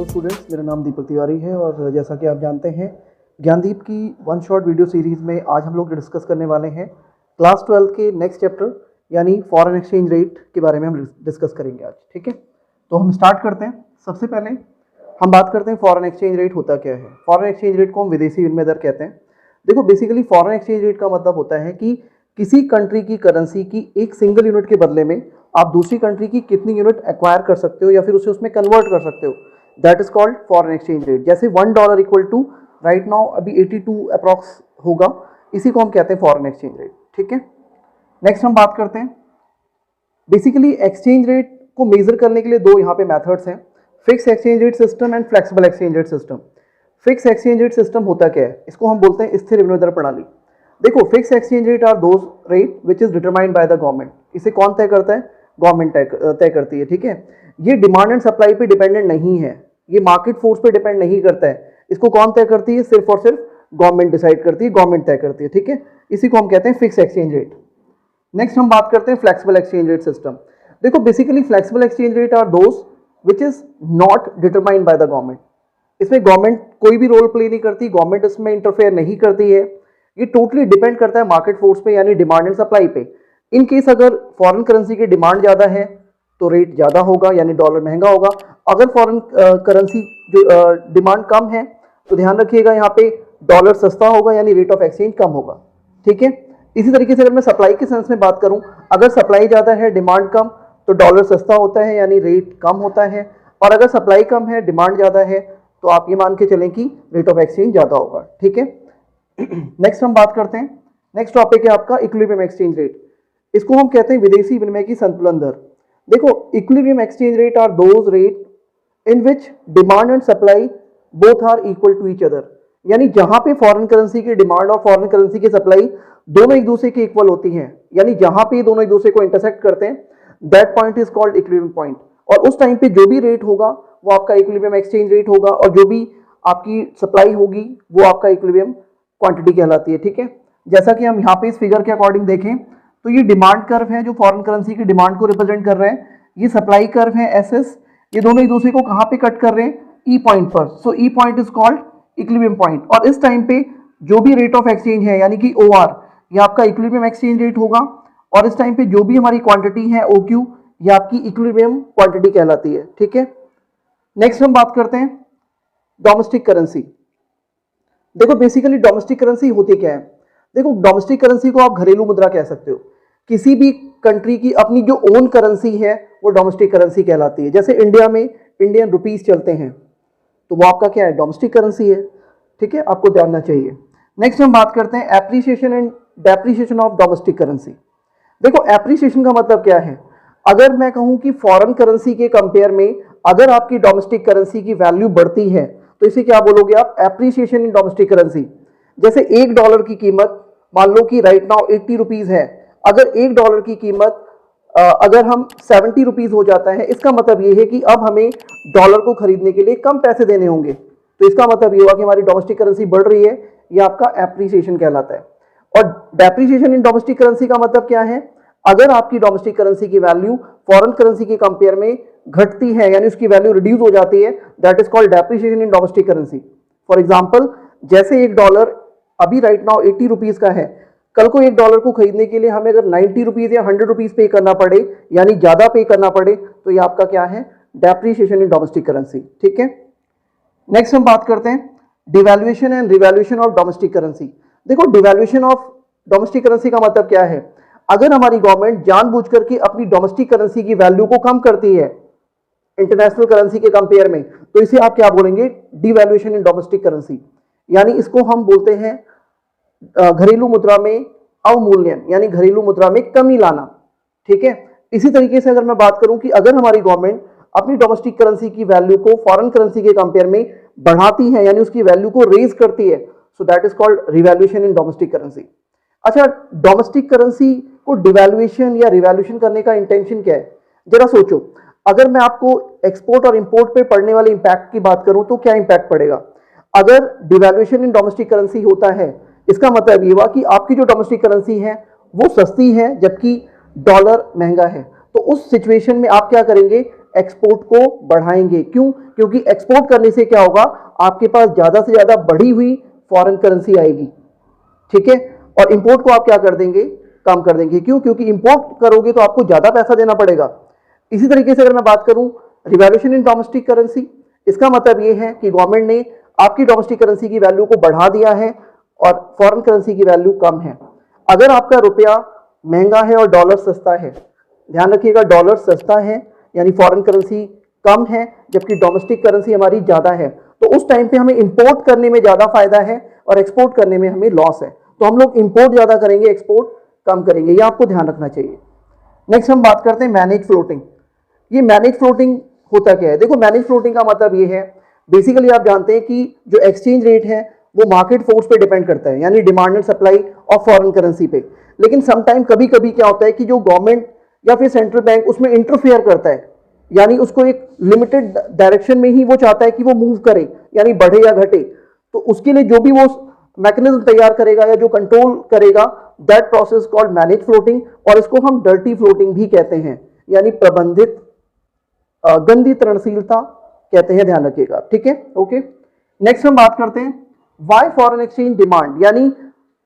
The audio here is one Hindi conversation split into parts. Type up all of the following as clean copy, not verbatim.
स्टूडेंट्स, मेरा नाम दीपक तिवारी है और जैसा कि आप जानते हैं ज्ञानदीप की वन शॉट वीडियो सीरीज़ में आज हम लोग डिस्कस करने वाले हैं क्लास 12 के नेक्स्ट चैप्टर यानी फॉरेन एक्सचेंज रेट के बारे में हम डिस्कस करेंगे आज। ठीक है, तो हम स्टार्ट करते हैं। सबसे पहले हम बात करते हैं फॉरेन एक्सचेंज रेट होता क्या है। फॉरेन एक्सचेंज रेट को हम विदेशी विनिमय दर कहते हैं। देखो, बेसिकली फॉरेन एक्सचेंज रेट का मतलब होता है कि किसी कंट्री की करेंसी की एक सिंगल यूनिट के बदले में आप दूसरी कंट्री की कितनी यूनिट एक्वायर कर सकते हो या फिर उसे उसमें कन्वर्ट कर सकते हो, that is called foreign exchange rate. जैसे $1 इक्वल टू राइट नाउ अभी 82 अप्रॉक्स होगा, इसी को हम कहते हैं फॉरेन एक्सचेंज रेट। ठीक है, नेक्स्ट हम बात करते हैं। बेसिकली एक्सचेंज रेट को मेजर करने के लिए दो यहाँ पे मेथड्स हैं, fix exchange rate system and flexible exchange rate system. Fix exchange rate system होता क्या है, इसको हम बोलते हैं स्थिर विनिमय दर प्रणाली। देखो, fix exchange rate are those rate which is determined by the government. इसे कौन तय करता है? गवर्नमेंट तय करती है। ठीक है, ये डिमांड एंड सप्लाई पे डिपेंडेंट नहीं है, ये मार्केट फोर्स पे डिपेंड नहीं करता है। इसको कौन तय करती है? सिर्फ और सिर्फ गवर्नमेंट डिसाइड करती है, गवर्नमेंट तय करती है। ठीक है, इसी को हम कहते हैं फिक्स एक्सचेंज रेट। नेक्स्ट हम बात करते हैं फ्लेक्सिबल एक्सचेंज रेट सिस्टम। देखो, basically flexible exchange rate are those which is not determined by the government. इसमें गवर्नमेंट कोई भी रोल प्ले नहीं करती, गवर्नमेंट इसमें इंटरफेयर नहीं करती है। ये टोटली डिपेंड करता है मार्केट फोर्स पे यानी डिमांड एंड सप्लाई पे। इन केस अगर फॉरेन करेंसी की डिमांड ज़्यादा है तो रेट ज़्यादा होगा यानी डॉलर महंगा होगा। अगर फॉरेन करेंसी जो डिमांड कम है तो ध्यान रखिएगा यहाँ पे डॉलर सस्ता होगा यानी रेट ऑफ एक्सचेंज कम होगा। ठीक है, इसी तरीके से अगर मैं सप्लाई के सेंस में बात करूँ, अगर सप्लाई ज़्यादा है डिमांड कम तो डॉलर सस्ता होता है यानी रेट कम होता है, और अगर सप्लाई कम है डिमांड ज़्यादा है तो आप ये मान के चलें कि रेट ऑफ एक्सचेंज ज़्यादा होगा। ठीक है, नेक्स्ट हम बात करते हैं। नेक्स्ट टॉपिक है आपका इक्विलिब्रियम एक्सचेंज रेट। इसको हम कहते हैं विदेशी विनिमय की संतुलन दर। देखो, equilibrium exchange rate are those rate in which demand and supply both are equal to each other. यानी जहां पे फॉरेन करेंसी की डिमांड और फॉरेन करेंसी की सप्लाई दोनों एक दूसरे के इक्वल होती हैं, यानी जहां पे दोनों एक दूसरे को इंटरसेक्ट करते हैं, that point is called equilibrium point. और उस टाइम पे जो भी रेट होगा वो आपका इक्विलिब्रियम एक्सचेंज रेट होगा, और जो भी आपकी सप्लाई होगी वो आपका इक्विलिब्रियम क्वांटिटी कहलाती है। ठीक है, जैसा कि हम यहाँ पे इस फिगर के अकॉर्डिंग देखें तो ये डिमांड कर्व है जो फॉरेन करेंसी की डिमांड को रिप्रेजेंट कर रहे हैं, ये सप्लाई कर्व है एसएस, ये दोनों एक दूसरे को कहाँ पे कट कर रहे हैं? ई पॉइंट पर। So E point is called equilibrium point. और इस टाइम पे जो भी रेट ऑफ एक्सचेंज है यानी कि ओ आर, ये आपका इक्विलिब्रियम एक्सचेंज रेट होगा, और इस टाइम पे जो भी हमारी क्वांटिटी है ओ क्यू, ये आपकी इक्विलिब्रियम क्वांटिटी कहलाती है। ठीक है, नेक्स्ट हम बात करते हैं डोमेस्टिक करेंसी। देखो, बेसिकली डोमेस्टिक करेंसी होती क्या है? देखो, डोमेस्टिक करेंसी को आप घरेलू मुद्रा कह सकते हो। किसी भी कंट्री की अपनी जो ओन करेंसी है वो डोमेस्टिक करेंसी कहलाती है। जैसे इंडिया में इंडियन रुपीस चलते हैं तो वो आपका क्या है? डोमेस्टिक करेंसी है। ठीक है, आपको जानना चाहिए। नेक्स्ट हम बात करते हैं appreciation and depreciation of domestic currency. देखो, एप्रिसिएशन का मतलब क्या है? अगर मैं कहूं कि फॉरेन करेंसी के कंपेयर में अगर आपकी डोमेस्टिक करेंसी की वैल्यू बढ़ती है तो इसे क्या बोलोगे आप? Appreciation in domestic currency. जैसे $1 की कीमत मान लो कि राइट नाउ 80 रुपीज है, अगर $1 की कीमत अगर हम 70 रुपीज हो जाता है, इसका मतलब ये है कि अब हमें डॉलर को खरीदने के लिए कम पैसे देने होंगे। तो इसका मतलब ये हुआ कि हमारी डोमेस्टिक करेंसी बढ़ रही है, ये आपका एप्रिसिएशन कहलाता है। और डेप्रिसिएशन इन डोमेस्टिक करेंसी का मतलब क्या है? अगर आपकी डोमेस्टिक करेंसी की वैल्यू फॉरेन करेंसी के कंपेयर में घटती है यानी उसकी वैल्यू रिड्यूस हो जाती है, that is called depreciation in domestic currency. For example, जैसे $1 अभी राइट नाउ 80 रुपीज का है, कल को $1 को खरीदने के लिए हमें अगर 90 रुपीज या 100 रुपीज पे करना पड़े यानी ज्यादा पे करना पड़े तो ये आपका क्या है? Depreciation in domestic currency. ठीक है, नेक्स्ट हम बात करते हैं devaluation and revaluation of domestic currency. देखो, डिवैल्यूएशन ऑफ डोमेस्टिक करेंसी का मतलब क्या है? अगर हमारी गवर्नमेंट जानबूझकर के अपनी डोमेस्टिक करेंसी की वैल्यू को कम करती है इंटरनेशनल करेंसी के कंपेयर में, तो इसे आप क्या बोलेंगे? Devaluation in domestic currency. यानी इसको हम बोलते हैं घरेलू मुद्रा में अवमूल्यन, यानी घरेलू मुद्रा में कमी लाना। ठीक है, इसी तरीके से अगर मैं बात करूं कि अगर हमारी गवर्नमेंट अपनी डोमेस्टिक करेंसी की वैल्यू को फॉरेन करेंसी के कंपेयर में बढ़ाती है यानी उसकी वैल्यू को रेज करती है, so that is called revaluation in domestic currency. अच्छा, डोमेस्टिक करेंसी को डिवैल्यूएशन या रिवैल्यूएशन करने का इंटेंशन क्या है? जरा सोचो, अगर मैं आपको एक्सपोर्ट और इंपोर्ट पे पड़ने वाले इंपैक्ट की बात करूं तो क्या इंपैक्ट पड़ेगा? अगर डिवैल्यूएशन इन डोमेस्टिक करेंसी होता है, इसका मतलब ये हुआ कि आपकी जो डोमेस्टिक करेंसी है वो सस्ती है जबकि डॉलर महंगा है। तो उस सिचुएशन में आप क्या करेंगे? एक्सपोर्ट को बढ़ाएंगे। क्यों? क्योंकि एक्सपोर्ट करने से क्या होगा, आपके पास ज्यादा से ज्यादा बढ़ी हुई फॉरेन करेंसी आएगी, ठीक है। और इंपोर्ट को आप क्या कर देंगे, कम कर देंगे। क्यों? क्योंकि इंपोर्ट करोगे तो आपको ज्यादा पैसा देना पड़ेगा। इसी तरीके से अगर मैं बात करूं रिवैल्यूएशन इन डोमेस्टिक करेंसी, इसका मतलब यह है कि गवर्नमेंट ने आपकी डोमेस्टिक करेंसी की वैल्यू को बढ़ा दिया है और फॉरेन करेंसी की वैल्यू कम है। अगर आपका रुपया महंगा है और डॉलर सस्ता है, ध्यान रखिएगा डॉलर सस्ता है यानी फॉरेन करेंसी कम है, जबकि डोमेस्टिक करेंसी हमारी ज्यादा है, तो उस टाइम पे हमें इंपोर्ट करने में ज्यादा फायदा है और एक्सपोर्ट करने में हमें लॉस है। तो हम लोग इंपोर्ट ज्यादा करेंगे, एक्सपोर्ट कम करेंगे, ये आपको ध्यान रखना चाहिए। नेक्स्ट हम बात करते हैं मैनेज फ्लोटिंग। ये मैनेज फ्लोटिंग होता क्या है? देखो मैनेज फ्लोटिंग का मतलब ये है, बेसिकली आप जानते हैं कि जो एक्सचेंज रेट है वो मार्केट फोर्स पे डिपेंड करता है, यानी demand and supply of foreign currency पे। लेकिन समटाइम कभी कभी क्या होता है कि जो गवर्नमेंट या फिर सेंट्रल बैंक उसमें इंटरफेयर करता है, यानी उसको एक लिमिटेड डायरेक्शन में ही वो चाहता है कि वो मूव करे, यानी बढ़े या घटे। तो उसके लिए जो भी वो मैकेनिज्म तैयार करेगा या जो कंट्रोल करेगा, that process called manage floating, और इसको हम डर्टी फ्लोटिंग भी कहते हैं, यानी प्रबंधित गंदी तरणशीलता कहते हैं, ध्यान रखिएगा, ठीक है, ओके। नेक्स्ट हम बात करते हैं वाई फॉरेन एक्सचेंज डिमांड, यानी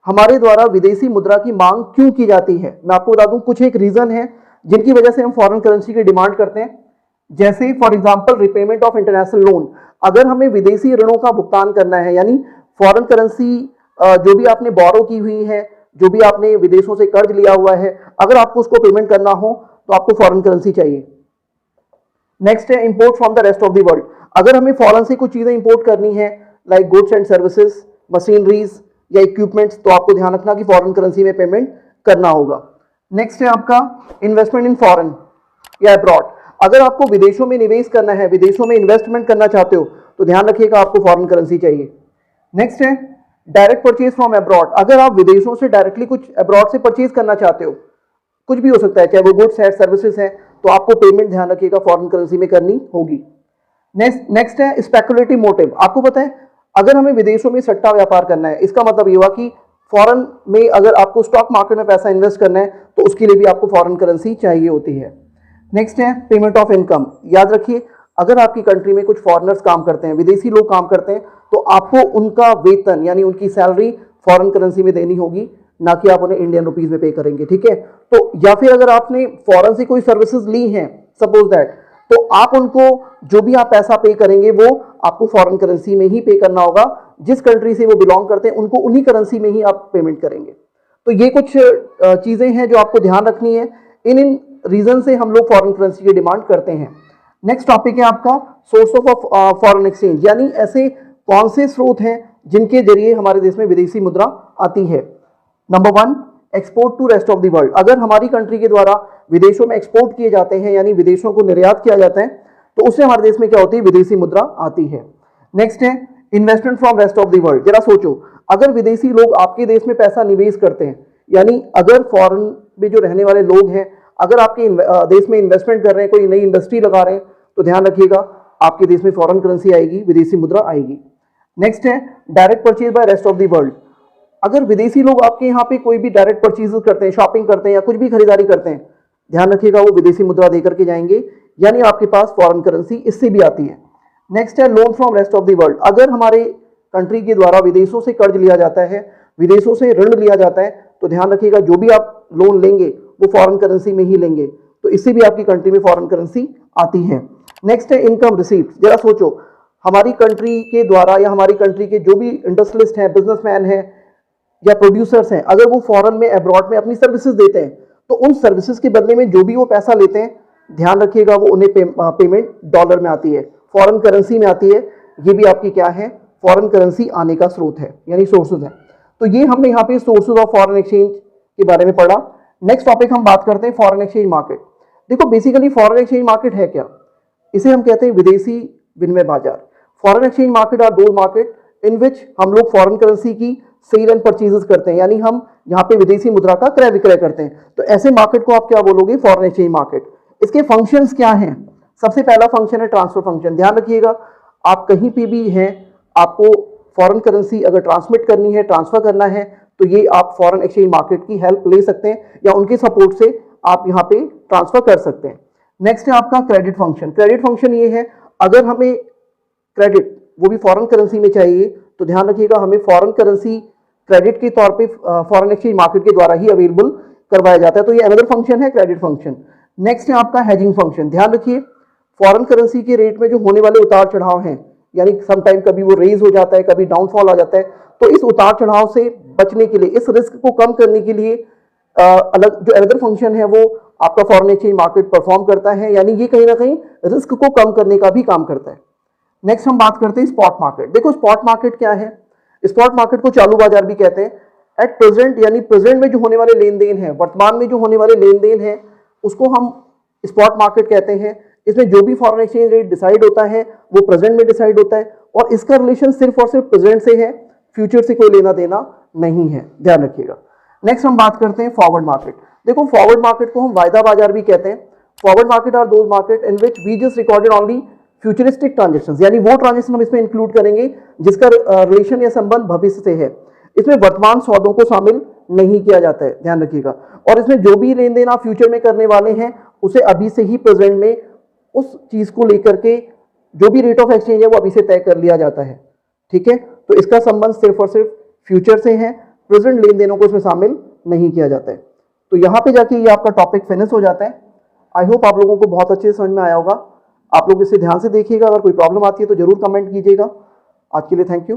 हमारे द्वारा विदेशी मुद्रा की मांग क्यों की जाती है। मैं आपको बता दूं कुछ एक रीजन है जिनकी वजह से हम फॉरेन करेंसी की डिमांड करते हैं। जैसे for example repayment of international loan, अगर हमें विदेशी ऋणों का भुगतान करना है, यानी फॉरेन करेंसी जो भी आपने बोरो की हुई है, जो भी आपने विदेशों से कर्ज लिया हुआ है, अगर आपको उसको पेमेंट करना हो तो आपको फॉरेन करेंसी चाहिए। नेक्स्ट है import from the rest of the world, अगर हमें फॉरेन से कुछ चीजें इंपोर्ट करनी है like goods and services, machineries या इक्विपमेंट्स, तो आपको ध्यान रखना कि फॉरेन करेंसी में पेमेंट करना होगा। नेक्स्ट है आपका इन्वेस्टमेंट इन फॉरेन या अब्रॉड, अगर आपको विदेशों में निवेश करना है, विदेशों में इन्वेस्टमेंट करना चाहते हो, तो ध्यान रखिएगा आपको फॉरेन करेंसी चाहिए। नेक्स्ट है डायरेक्ट परचेज फ्रॉम अब्रॉड, अगर आप विदेशों से डायरेक्टली कुछ अब्रॉड से परचेज करना चाहते हो, कुछ भी हो सकता है, चाहे वो गुड्स है सर्विसेज है, तो आपको पेमेंट ध्यान रखिएगा फॉरेन करेंसी में करनी होगी। नेक्स्ट है स्पेकुलेटिव मोटिव, आपको पता है अगर हमें विदेशों में सट्टा व्यापार करना है, इसका मतलब ये हुआ कि फॉरेन में अगर आपको स्टॉक मार्केट में पैसा इन्वेस्ट करना है तो उसके लिए भी आपको फॉरेन करेंसी चाहिए होती है। नेक्स्ट है पेमेंट ऑफ इनकम, याद रखिए अगर आपकी कंट्री में कुछ फॉरेनर्स काम करते हैं, विदेशी लोग काम करते हैं, तो आपको उनका वेतन यानी उनकी सैलरी फॉरेन करेंसी में देनी होगी, ना कि आप उन्हें इंडियन रुपीज में पे करेंगे, ठीक है। तो या फिर अगर आपने फॉरेन से कोई सर्विसेज ली हैं सपोज दैट, तो आप उनको जो भी आप पैसा पे करेंगे वो आपको फॉरेन करेंसी में ही पे करना होगा, जिस कंट्री से वो बिलोंग करते हैं उनको उन्हीं करेंसी में ही आप पेमेंट करेंगे। तो ये कुछ चीजें हैं जो आपको ध्यान रखनी है, इन रीजन से हम लोग फॉरेन करेंसी की डिमांड करते हैं। नेक्स्ट टॉपिक है आपका सोर्स ऑफ फॉरेन एक्सचेंज, यानी ऐसे कौन से स्रोत हैं जिनके जरिए हमारे देश में विदेशी मुद्रा आती है। Number 1 export to rest of the world, अगर हमारी कंट्री के द्वारा विदेशों में एक्सपोर्ट किए जाते हैं यानी विदेशों को निर्यात किया जाता है, तो उससे हमारे देश में क्या होती है, विदेशी मुद्रा आती है। नेक्स्ट है investment from rest of the world, जरा सोचो अगर विदेशी लोग आपके देश में पैसा निवेश करते हैं, यानी अगर फॉरेन में जो रहने वाले लोग हैं अगर आपके देश में इन्वेस्टमेंट कर रहे हैं, कोई नई इंडस्ट्री लगा रहे हैं, तो ध्यान रखिएगा आपके देश में फॉरेन करेंसी आएगी, विदेशी मुद्रा आएगी। नेक्स्ट है direct purchase by rest of the world, अगर विदेशी लोग आपके यहाँ पे कोई भी डायरेक्ट परचेज करते हैं, शॉपिंग करते हैं या कुछ भी खरीदारी करते हैं, ध्यान रखिएगा वो विदेशी मुद्रा देकर के जाएंगे, यानी आपके पास फॉरेन करेंसी इससे भी आती है। नेक्स्ट है loan from rest of the world, अगर हमारे कंट्री के द्वारा विदेशों से कर्ज लिया जाता है, विदेशों से ऋण लिया जाता है, तो ध्यान रखिएगा जो भी आप लोन लेंगे वो फॉरेन करेंसी में ही लेंगे, तो इससे भी आपकी कंट्री में फॉरेन करेंसी आती है। नेक्स्ट है इनकम रिसीप्ट, जरा सोचो हमारी कंट्री के द्वारा या हमारी कंट्री के जो भी इंडस्ट्रियलिस्ट हैं, बिजनेसमैन हैं या प्रोड्यूसर्स हैं, अगर वो फॉरेन में अब्रॉड में अपनी सर्विसेज देते हैं, तो उन सर्विसेज के बदले में जो भी वो पैसा लेते हैं, ध्यान रखिएगा वो उन्हें पेमेंट डॉलर में आती है, फॉरेन करेंसी में आती है। ये भी आपकी क्या है, फॉरेन करेंसी आने का स्रोत है, यानी सोर्सेज है। तो ये हमने यहाँ पे सोर्सेज ऑफ फॉरेन एक्सचेंज के बारे में पढ़ा। नेक्स्ट टॉपिक हम बात करते हैं फॉरेन एक्सचेंज मार्केट। देखो बेसिकली फॉरेन एक्सचेंज मार्केट है क्या, इसे हम कहते हैं विदेशी विनिमय बाजार। फॉरेन एक्सचेंज मार्केट आर दो मार्केट इन विच हम लोग फॉरेन करेंसी की सेल एंड परचेजेस करते हैं, यानी हम यहाँ पे विदेशी मुद्रा का क्रय विक्रय करते हैं। तो ऐसे मार्केट को आप क्या बोलोगे, फॉरेन एक्सचेंज मार्केट। इसके फंक्शंस क्या हैं, सबसे पहला फंक्शन है ट्रांसफर फंक्शन। ध्यान रखिएगा आप कहीं पे भी हैं, आपको फॉरेन करेंसी अगर ट्रांसमिट करनी है, ट्रांसफर करना है, तो ये आप फॉरेन एक्सचेंज मार्केट की हेल्प ले सकते हैं या उनके सपोर्ट से आप यहाँ पे ट्रांसफर कर सकते हैं। नेक्स्ट है आपका क्रेडिट फंक्शन। क्रेडिट फंक्शन ये है, अगर हमें क्रेडिट वो भी फॉरेन करेंसी में चाहिए तो ध्यान रखिएगा हमें फॉरेन करेंसी क्रेडिट के तौर पे फॉरेन एक्सचेंज मार्केट के द्वारा ही अवेलेबल करवाया जाता है, तो ये अनदर फंक्शन है क्रेडिट फंक्शन। नेक्स्ट है आपका हेजिंग फंक्शन। ध्यान रखिए फॉरेन करेंसी के रेट में जो होने वाले उतार चढ़ाव हैं, यानी समटाइम कभी वो रेज हो जाता है, कभी डाउनफॉल आ जाता है, तो इस उतार चढ़ाव से बचने के लिए, इस रिस्क को कम करने के लिए अलग जो अनदर फंक्शन है वो आपका फॉरेन एक्सचेंज मार्केट परफॉर्म करता है, यानी ये कहीं ना कहीं रिस्क को कम करने का भी काम करता है। नेक्स्ट हम बात करते हैं स्पॉट मार्केट। देखो स्पॉट मार्केट क्या है, स्पॉट मार्केट को चालू बाजार भी कहते हैं। एट प्रेजेंट यानी प्रेजेंट में जो होने वाले लेन देन है, वर्तमान में जो होने वाले लेन देन है उसको हम स्पॉट मार्केट कहते हैं। इसमें जो भी फॉरेन एक्सचेंज रेट डिसाइड होता है वो प्रेजेंट में डिसाइड होता है और इसका रिलेशन सिर्फ और सिर्फ प्रेजेंट से है, फ्यूचर से कोई लेना देना नहीं है, ध्यान रखिएगा। नेक्स्ट हम बात करते हैं फॉरवर्ड मार्केट। देखो फॉरवर्ड मार्केट को हम वायदा बाजार भी कहते हैं। Forward market are those market in which we just recorded only futuristic transactions, यानी वो ट्रांजेक्शन हम इसमें इंक्लूड करेंगे जिसका रिलेशन या संबंध भविष्य से है। इसमें वर्तमान सौदों को शामिल नहीं किया जाता है, ध्यान रखिएगा। और इसमें जो भी लेन देन आप फ्यूचर में करने वाले हैं उसे अभी से ही प्रेजेंट में उस चीज को लेकर के जो भी रेट ऑफ एक्सचेंज है वो अभी से तय कर लिया जाता है, ठीक है। तो इसका संबंध सिर्फ और सिर्फ फ्यूचर से है, प्रेजेंट लेन देनों को इसमें शामिल नहीं किया जाता है। तो यहाँ पे जाके ये आपका टॉपिक फिनिश हो जाता है। आई होप आप लोगों को बहुत अच्छे से समझ में आया होगा। आप लोग इसे ध्यान से देखिएगा, अगर कोई प्रॉब्लम आती है तो जरूर कमेंट कीजिएगा। आज के लिए थैंक यू।